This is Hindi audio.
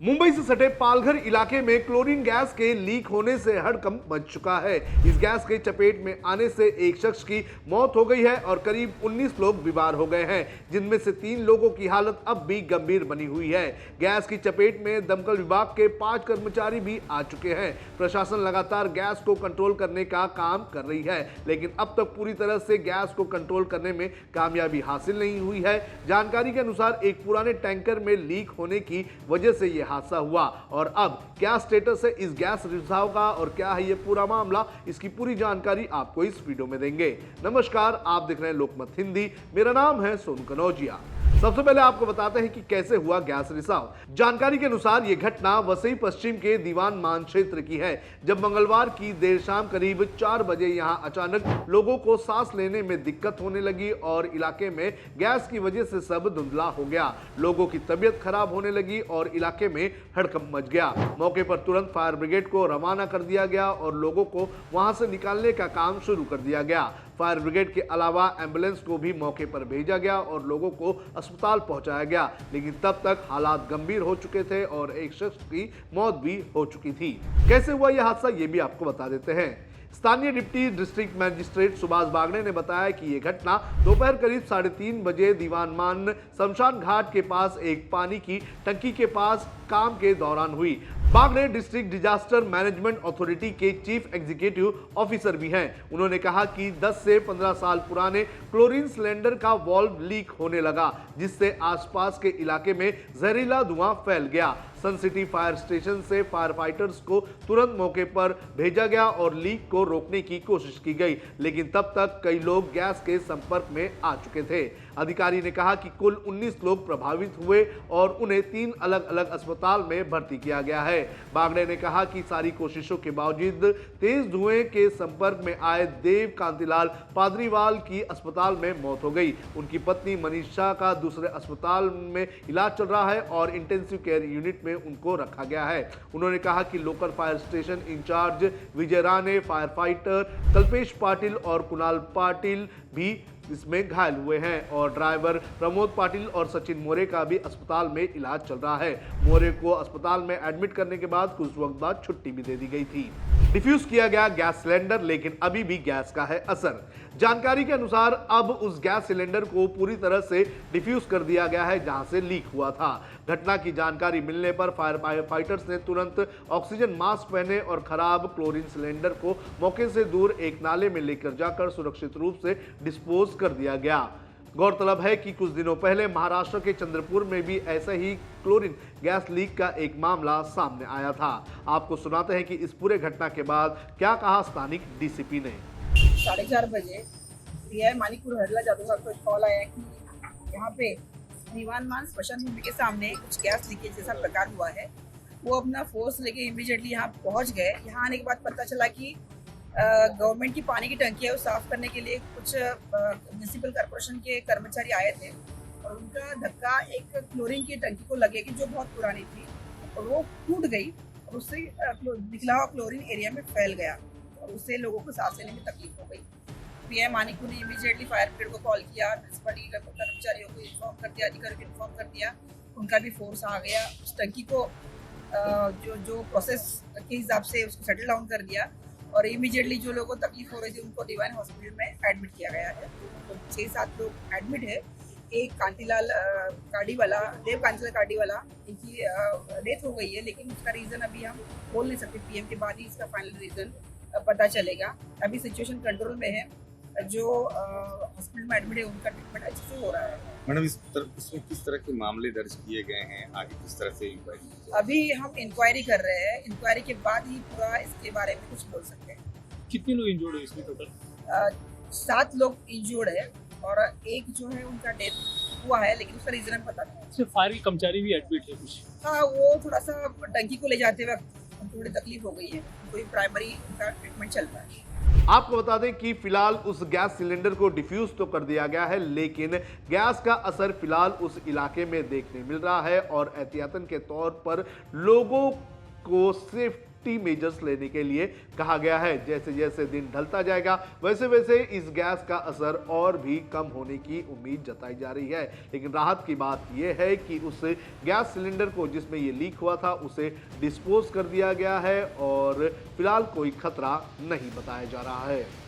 मुंबई से सटे पालघर इलाके में क्लोरीन गैस के लीक होने से हड़कंप मच चुका है। इस गैस के चपेट में आने से एक शख्स की मौत हो गई है और करीब 19 लोग बीमार हो गए हैं, जिनमें से 3 लोगों की हालत अब भी गंभीर बनी हुई है। गैस की चपेट में दमकल विभाग के 5 कर्मचारी भी आ चुके हैं। प्रशासन लगातार गैस को कंट्रोल करने का काम कर रही है, लेकिन अब तक पूरी तरह से गैस को कंट्रोल करने में कामयाबी हासिल नहीं हुई है। जानकारी के अनुसार एक पुराने टैंकर में लीक होने की वजह से यह हादसा हुआ और अब क्या स्टेटस है इस गैस रिसाव का और क्या है ये पूरा मामला, इसकी पूरी जानकारी आपको इस वीडियो में देंगे। नमस्कार, आप देख रहे हैं लोकमत हिंदी। मेरा नाम है सोनू कनौजिया। सबसे पहले आपको बताते हैं कि कैसे हुआ गैस रिसाव। जानकारी के अनुसार यह घटना वसई पश्चिम के दीवान मान क्षेत्र की है, जब मंगलवार की देर शाम करीब 4 बजे यहां अचानक लोगों को सांस लेने में दिक्कत होने लगी और इलाके में गैस की वजह से सब धुंधला हो गया। लोगों की तबीयत खराब होने लगी और इलाके में हड़कंप मच गया। मौके पर तुरंत फायर ब्रिगेड को रवाना कर दिया गया और लोगों को वहां से निकालने का काम शुरू कर दिया गया। फायर ब्रिगेड के अलावा एम्बुलेंस को भी मौके पर भेजा गया और लोगों को अस्पताल पहुंचाया गया, लेकिन तब तक हालात गंभीर हो चुके थे और एक शख्स की मौत भी हो चुकी थी। कैसे हुआ यह हादसा, ये भी आपको बता देते हैं। स्थानीय deputy district magistrate Subhash Bagde ने बताया कि यह घटना दोपहर करीब 3:30 बजे दीवानमान शमशान घाट के पास एक पानी की टंकी के पास काम के दौरान हुई। Bagde district disaster management authority के चीफ एग्जीक्यूटिव ऑफिसर भी हैं। उन्होंने कहा कि 10 से 15 साल पुराने क्लोरीन सिलेंडर का वाल्व लीक होने लगा, जिससे आसपास के इलाके में जहरीला धुआं फैल गया। सन सिटी फायर स्टेशन से फायर फाइटर्स को तुरंत मौके पर भेजा गया और लीक को रोकने की कोशिश की गई, लेकिन तब तक कई लोग गैस के संपर्क में आ चुके थे। अधिकारी ने कहा कि कुल 19 लोग प्रभावित हुए और उन्हें 3 अलग अलग अस्पताल में भर्ती किया गया है। बागड़े ने कहा कि सारी कोशिशों के बावजूद तेज धुएं के संपर्क में आए देव कांतिलाल पादरीवाल की अस्पताल में मौत हो गई। उनकी पत्नी मनीषा का दूसरे अस्पताल में इलाज चल रहा है और इंटेंसिव केयर यूनिट में उनको रखा गया है। उन्होंने कहा कि लोकल फायर स्टेशन इंचार्ज विजय राणे, फायर फाइटर कल्पेश पाटिल और कुणाल पाटिल भी इसमें घायल हुए हैं और ड्राइवर प्रमोद पाटिल और सचिन मोरे का भी अस्पताल में इलाज चल रहा है। मोरे को अस्पताल में एडमिट करने के बाद कुछ वक्त बाद छुट्टी भी दे दी गई थी। डिफ्यूज किया गया गैस सिलेंडर, लेकिन अभी भी गैस का है असर। जानकारी के अनुसार अब उस गैस सिलेंडर को पूरी तरह से डिफ्यूज कर दिया गया है जहां से लीक हुआ था। घटना की जानकारी मिलने पर फायर फाइटर्स ने तुरंत ऑक्सीजन मास्क पहने और खराब क्लोरीन सिलेंडर को मौके से दूर एक नाले में लेकर जाकर सुरक्षित रूप से डिस्पोज कर दिया गया। गौरतलब है कि कुछ दिनों पहले महाराष्ट्र के चंद्रपुर में भी ऐसा ही क्लोरीन गैस लीक का एक मामला सामने आया था। आपको सुनाते हैं कि इस पूरे घटना के बाद क्या कहा स्थानिक डीसीपी ने। 4:30 बजे पीआई मानिकपुर हरला जादू साहब को कॉल आया कि यहाँ पे दीवान मान स्मशान भूमि के सामने कुछ गैस लीकेज जैसा प्रकार हुआ है। वो अपना फोर्स लेके इमीडिएटली यहाँ पहुँच गए। यहाँ आने के बाद पता चला कि गवर्नमेंट की पानी की टंकी है, वो साफ करने के लिए कुछ म्यूनिसिपल कॉर्पोरेशन के कर्मचारी आए थे और उनका धक्का एक क्लोरीन की टंकी को लगे कि जो बहुत पुरानी थी और वो टूट गई और उससे निकला हुआ क्लोरीन एरिया में फैल गया और उससे लोगों को सांस लेने में तकलीफ हो गई। पीएम मानिकपुर ने इमीडिएटली फायर ब्रिगेड को कॉल किया, म्यूनिसिपलिटी के कर्मचारियों को इन्फॉर्म कर दिया, अधिकारियों को इन्फॉर्म कर दिया। उनका भी फोर्स आ गया, उस टंकी को जो प्रोसेस के हिसाब से उसको सेटल डाउन कर दिया और इमीडिएटली जो लोगों को तकलीफ हो रही थी उनको डिवाइन हॉस्पिटल में एडमिट किया गया है। तो 6-7 लोग एडमिट है। एक कांतिलाल काडीवाला, देव कांतिलाल काडीवाला, इनकी डेथ हो गई है, लेकिन उसका रीज़न अभी हम बोल नहीं सकते। पीएम के बाद ही इसका फाइनल रीज़न पता चलेगा। अभी सिचुएशन कंट्रोल में है। जो हॉस्पिटल में एडमिट है उनका ट्रीटमेंट अच्छे से हो रहा है। मैडम, इसमें किस तरह के मामले दर्ज किए गए हैं, आगे किस तरह से इंक्वायरी? अभी हम इंक्वायरी कर रहे हैं। इंक्वायरी के बाद ही पूरा इसके बारे में कुछ बोल सकते हैं। कितने लोग इंजर्ड है इसमें टोटल? 7 लोग इंजर्ड है और एक जो है उनका डेथ हुआ है, लेकिन उसका रीजन हमें पता नहीं। सिर्फ फायर के कर्मचारी भी एडमिट है कुछ? हाँ, वो थोड़ा सा टंकी को ले जाते वक्त थोड़ी तकलीफ हो गई है, कोई प्राइमरी उनका ट्रीटमेंट चल रहा है। आपको बता दें कि फिलहाल उस गैस सिलेंडर को डिफ्यूज तो कर दिया गया है, लेकिन गैस का असर फिलहाल उस इलाके में देखने मिल रहा है और एहतियातन के तौर पर लोगों को सिर्फ सेफ्टी मेजर्स लेने के लिए कहा गया है। जैसे जैसे दिन ढलता जाएगा वैसे वैसे इस गैस का असर और भी कम होने की उम्मीद जताई जा रही है। लेकिन राहत की बात यह है कि उस गैस सिलेंडर को जिसमें ये लीक हुआ था उसे डिस्पोज कर दिया गया है और फिलहाल कोई खतरा नहीं बताया जा रहा है।